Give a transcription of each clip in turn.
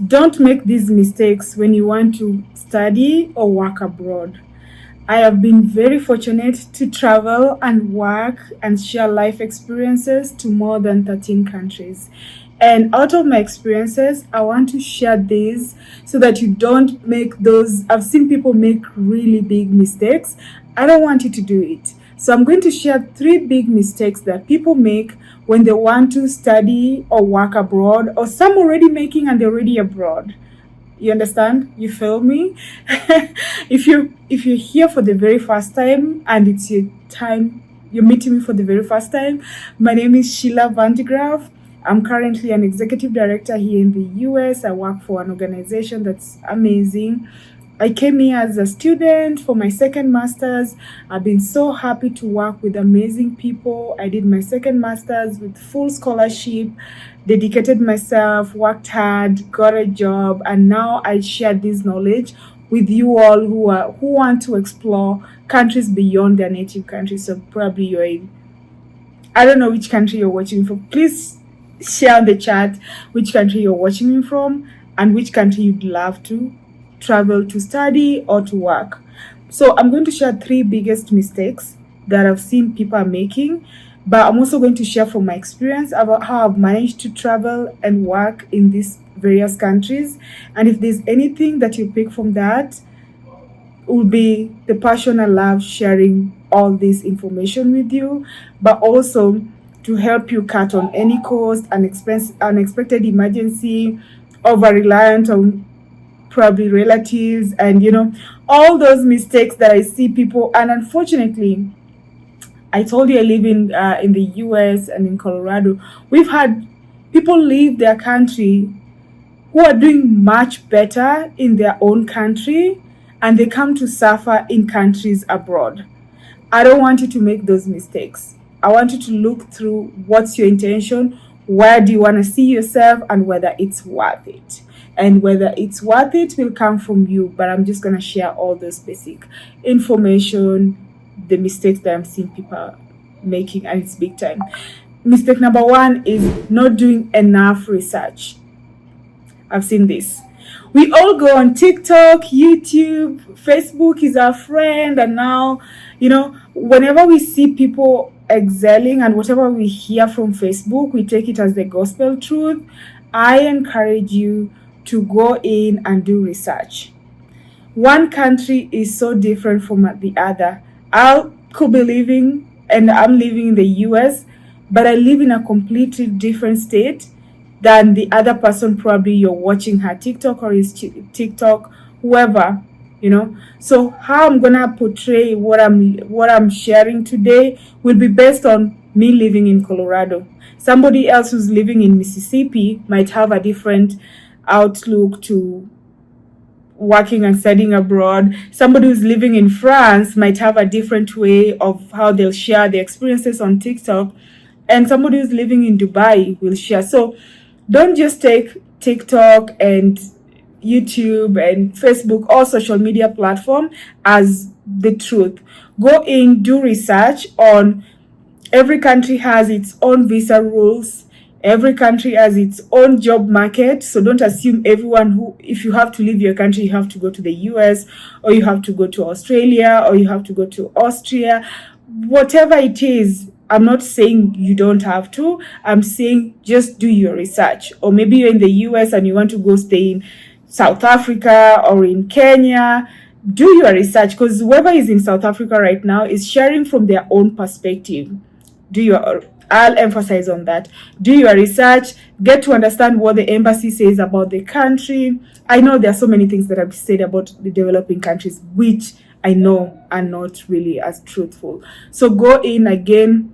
Don't make these mistakes when you want to study or work abroad. I have been very fortunate to travel and work and share life experiences to more than 13 countries. And out of my experiences, I want to share these so that you don't make those. I've seen people make really big mistakes. I don't want you to do it. So I'm going to share three big mistakes that people make when they want to study or work abroad, or some already making and they're already abroad. You understand? You feel me? If you're here for the very first time and it's your time, you're meeting me for the very first time. My name is Sheila Vandegraff. I'm currently an executive director here in the US. I work for an organization that's amazing. I came here as a student for my second master's. I've been so happy to work with amazing people. I did my second master's with full scholarship, dedicated myself, worked hard, got a job, and now I share this knowledge with you all who want to explore countries beyond their native country. So probably I don't know which country you're watching from. Please share in the chat which country you're watching me from and which country you'd love to travel to study or to work. So I'm going to share three biggest mistakes that I've seen people are making, but I'm also going to share from my experience about how I've managed to travel and work in these various countries. And if there's anything that you pick from that, it will be the passion I love sharing all this information with you, but also to help you cut on any cost, unexpected emergency, over reliant on probably relatives, and all those mistakes that I see people. And unfortunately, I told you I live in the US and in Colorado. We've had people leave their country who are doing much better in their own country, and they come to suffer in countries abroad. I don't want you to make those mistakes. I want you to look through what's your intention, where do you want to see yourself, and whether it's worth it. And whether it's worth it will come from you, but I'm just going to share all those basic information, the mistakes that I'm seeing people making, and it's big time. Mistake number one is not doing enough research. I've seen this. We all go on TikTok, YouTube, Facebook is our friend, and now, whenever we see people excelling and whatever we hear from Facebook, we take it as the gospel truth. I encourage you to go in and do research. One country is so different from the other. I could be living, and I'm living in the US, but I live in a completely different state than the other person. Probably you're watching her TikTok or his TikTok, whoever, So how I'm gonna portray what I'm sharing today will be based on me living in Colorado. Somebody else who's living in Mississippi might have a different outlook to working and studying abroad. Somebody who's living in France might have a different way of how they'll share their experiences on TikTok, and somebody who's living in Dubai will share. So don't just take TikTok and YouTube and Facebook or social media platform as the truth. Go in, do research on every country has its own visa rules. Every country has its own job market. So don't assume if you have to leave your country, you have to go to the US, or you have to go to Australia, or you have to go to Austria. Whatever it is, I'm not saying you don't have to. I'm saying just do your research. Or maybe you're in the US and you want to go stay in South Africa or in Kenya. Do your research, because whoever is in South Africa right now is sharing from their own perspective. I'll emphasize on that. Do your research, get to understand what the embassy says about the country. I know there are so many things that have said about the developing countries, which I know are not really as truthful. So go in again.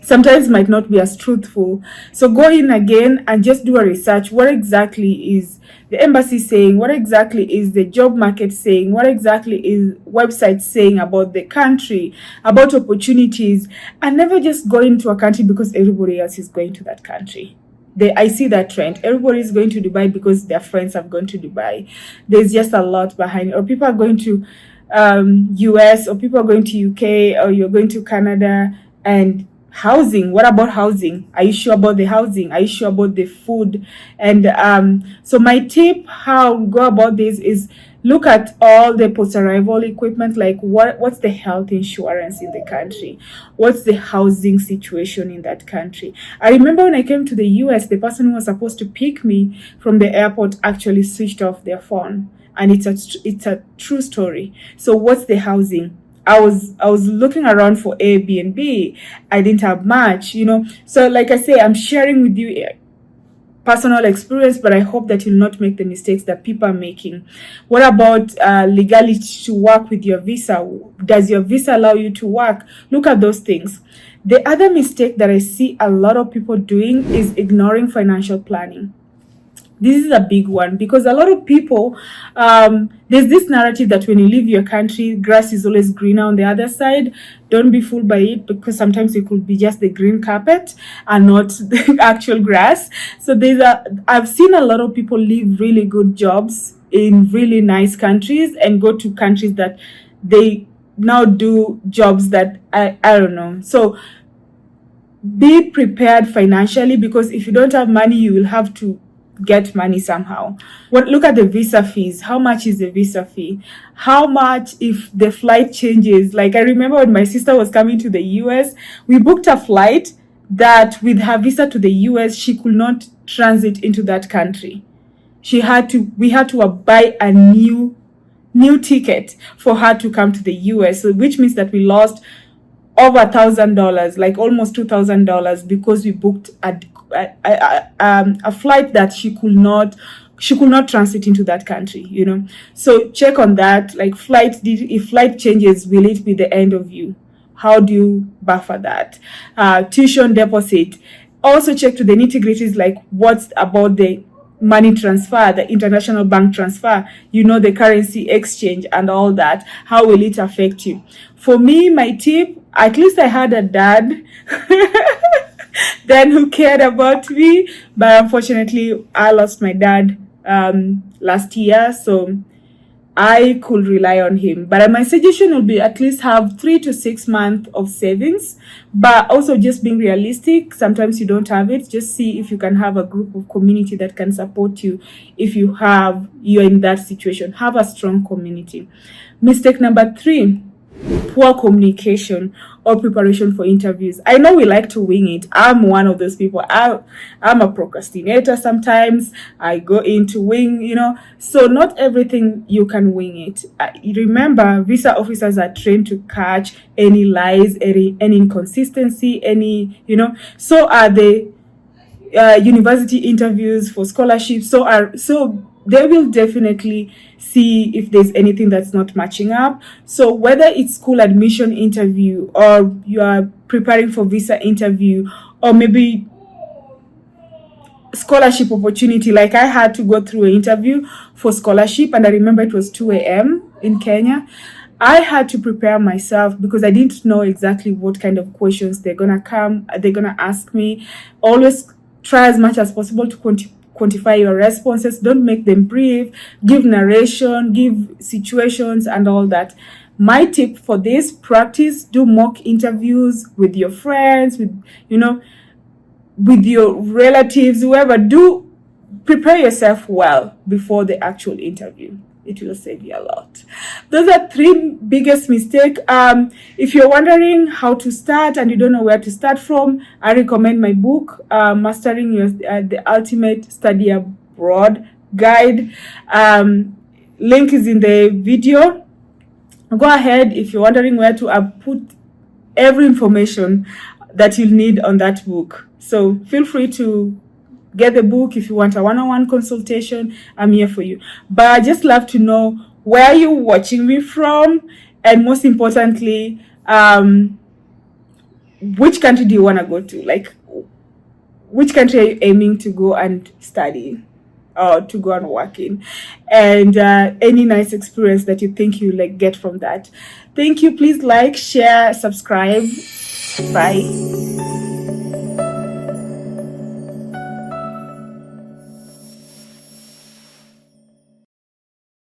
Sometimes might not be as truthful. So go in again and just do a research. What exactly is the embassy saying? What exactly is the job market saying? What exactly is websites saying about the country, about opportunities? And never just go into a country because everybody else is going to that country. I see that trend. Everybody is going to Dubai because their friends have gone to Dubai. There's just a lot behind it. Or people are going to US, or people are going to UK, or you're going to Canada, and Housing. What about housing? Are you sure about the housing? Are you sure about the food? And so my tip how we go about this is look at all the post-arrival equipment, like what's the health insurance in the country, what's the housing situation in that country. I remember when I came to the US, the person who was supposed to pick me from the airport actually switched off their phone, and it's a true story. So what's the housing? I was looking around for Airbnb. I didn't have much, So like I say, I'm sharing with you personal experience, but I hope that you'll not make the mistakes that people are making. What about legality to work with your visa? Does your visa allow you to work? Look at those things. The other mistake that I see a lot of people doing is ignoring financial planning. This is a big one because a lot of people, there's this narrative that when you leave your country, grass is always greener on the other side. Don't be fooled by it, because sometimes it could be just the green carpet and not the actual grass. So I've seen a lot of people leave really good jobs in really nice countries and go to countries that they now do jobs that I don't know. So be prepared financially, because if you don't have money, you will have to get money somehow. Look at the visa fees. How much is the visa fee? How much if the flight changes? Like I remember when my sister was coming to the US, we booked a flight that with her visa to the US, she could not transit into that country. We had to buy a new ticket for her to come to the US, so which means that we lost over $1,000, like almost $2,000, because we booked a flight that she could not transit into that country. So check on that. Like if flight changes, will it be the end of you? How do you buffer that? Tuition deposit. Also check to the nitty-gritties, like what's about the money transfer, the international bank transfer, the currency exchange and all that. How will it affect you? For me, my tip, at least I had a dad then who cared about me, but unfortunately I lost my dad last year, so I could rely on him. But my suggestion would be at least have 3 to 6 months of savings, but also just being realistic. Sometimes you don't have it. Just see if you can have a group of community that can support you. If you're in that situation, have a strong community. Mistake number 3, poor communication or preparation for interviews. I know we like to wing it. I'm one of those people. I'm a procrastinator sometimes. I go into wing, So not everything you can wing it. Remember, visa officers are trained to catch any lies, any inconsistency, So are the university interviews for scholarships. So they will definitely see if there's anything that's not matching up. So whether it's school admission interview, or you are preparing for visa interview, or maybe scholarship opportunity, like I had to go through an interview for scholarship, and I remember it was 2 a.m. in Kenya. I had to prepare myself because I didn't know exactly what kind of questions they're gonna ask me. Always try as much as possible to quantify your responses. Don't make them brief. Give narration, give situations and all that. My tip for this, practice, do mock interviews with your friends, with your relatives, whoever. Prepare yourself well before the actual interview. It will save you a lot. Those are 3 biggest mistakes. If you're wondering how to start and you don't know where to start from, I recommend my book, Mastering the Ultimate Study Abroad Guide. Link is in the video. Go ahead. If you're wondering where to, put every information that you'll need on that book. So feel free to get the book. If you want a one-on-one consultation, I'm here for you. But I just love to know where you're watching me from, and most importantly, which country do you want to go to? Like, which country are you aiming to go and study or to go and work in? And any nice experience that you think you get from that. Thank you. Please like, share, subscribe. Bye.